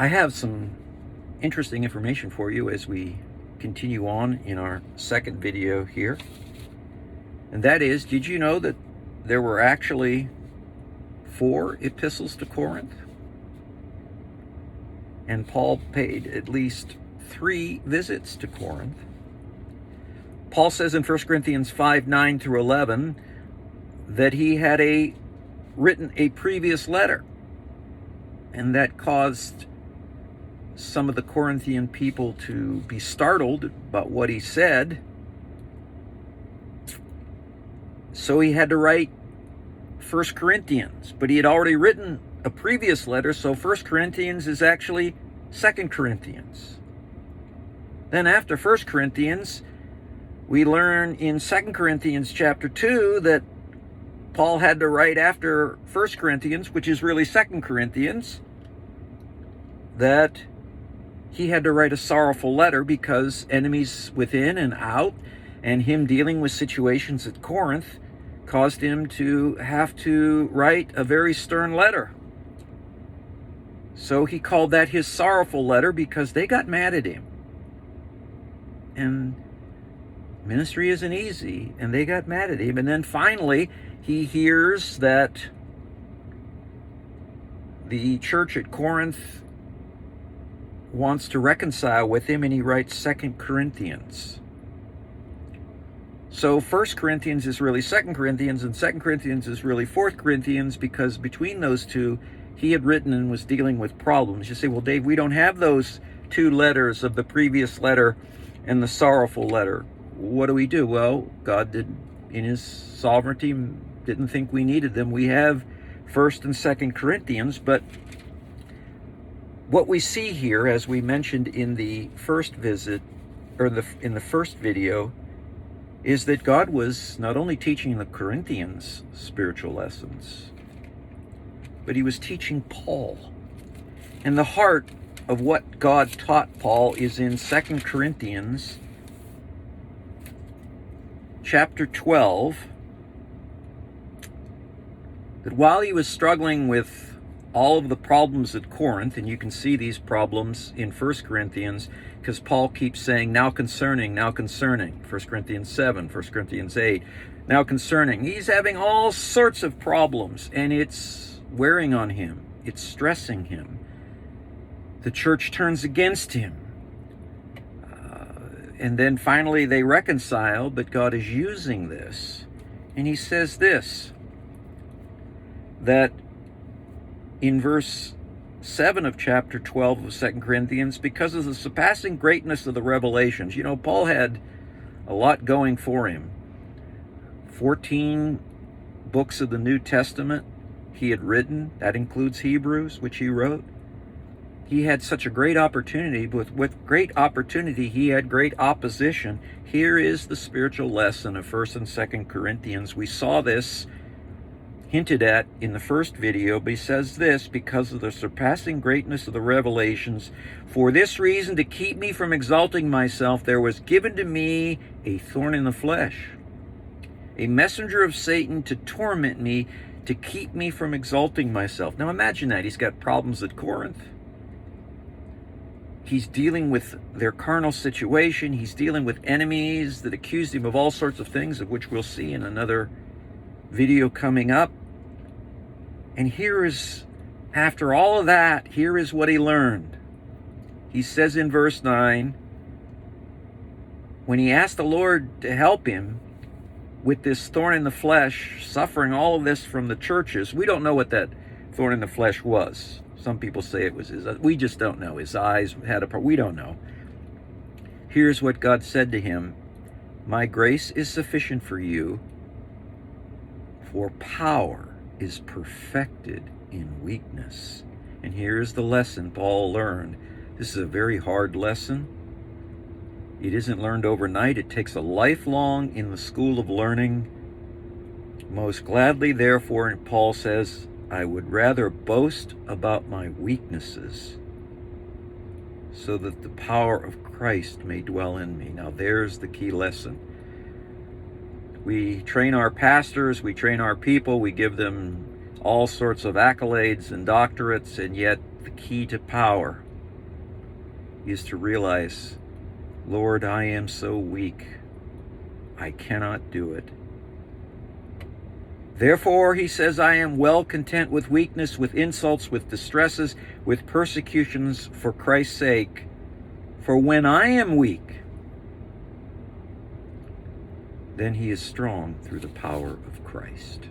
I have some interesting information for you as we continue on in our second video here. And that is, did you know that there were actually 4 epistles to Corinth? And Paul paid at least 3 visits to Corinth. Paul says in 1 Corinthians 5:9 through 11 that he had written a previous letter, and that caused some of the Corinthian people to be startled about what he said. So he had to write 1 Corinthians, but he had already written a previous letter, so 1 Corinthians is actually 2 Corinthians. Then after 1 Corinthians, we learn in 2 Corinthians chapter 2 that Paul had to write after 1 Corinthians, which is really 2 Corinthians, that he had to write a sorrowful letter because enemies within and out and him dealing with situations at Corinth caused him to have to write a very stern letter. So he called that his sorrowful letter because they got mad at him. And ministry isn't easy, and they got mad at him. And then finally, he hears that the church at Corinth wants to reconcile with him, and he writes 2 Corinthians. So 1 Corinthians is really 2 Corinthians, and 2 Corinthians is really 4 Corinthians, because between those two, he had written and was dealing with problems. You say, well, Dave, we don't have those 2 letters of the previous letter and the sorrowful letter. What do we do? Well, God did, in his sovereignty, didn't think we needed them. We have 1 and 2 Corinthians, but what we see here, as we mentioned in the first visit, or in the first video, is that God was not only teaching the Corinthians spiritual lessons, but he was teaching Paul. And the heart of what God taught Paul is in 2 Corinthians chapter 12, that while he was struggling with all of the problems at Corinth, and you can see these problems in 1 Corinthians, because Paul keeps saying, now concerning, 1 Corinthians 7, 1 Corinthians 8, now concerning. He's having all sorts of problems, and it's wearing on him. It's stressing him. The church turns against him. And then finally they reconcile, but God is using this. And he says this, that in verse 7 of chapter 12 of 2 Corinthians, because of the surpassing greatness of the revelations. You know, Paul had a lot going for him. 14 books of the New Testament he had written. That includes Hebrews, which he wrote. He had such a great opportunity. With great opportunity, he had great opposition. Here is the spiritual lesson of 1 and 2 Corinthians. We saw this hinted at in the first video, but he says this, because of the surpassing greatness of the revelations, for this reason, to keep me from exalting myself, there was given to me a thorn in the flesh, a messenger of Satan to torment me, to keep me from exalting myself. Now imagine that. He's got problems at Corinth. He's dealing with their carnal situation. He's dealing with enemies that accused him of all sorts of things, of which we'll see in another video coming up. And here is, after all of that, here is what he learned. He says in verse 9, when he asked the Lord to help him with this thorn in the flesh, suffering all of this from the churches, we don't know what that thorn in the flesh was. Some people say it was his, we just don't know. His eyes had a, we don't know. Here's what God said to him, my grace is sufficient for you, for power is perfected in weakness. And here's the lesson Paul learned. This is a very hard lesson. It isn't learned overnight. It takes a lifelong in the school of learning. Most gladly, therefore, and Paul says, I would rather boast about my weaknesses so that the power of Christ may dwell in me. Now there's the key lesson. We train our pastors, we train our people, we give them all sorts of accolades and doctorates, and yet the key to power is to realize, Lord, I am so weak. I cannot do it. Therefore, he says, I am well content with weakness, with insults, with distresses, with persecutions for Christ's sake. For when I am weak, then he is strong through the power of Christ.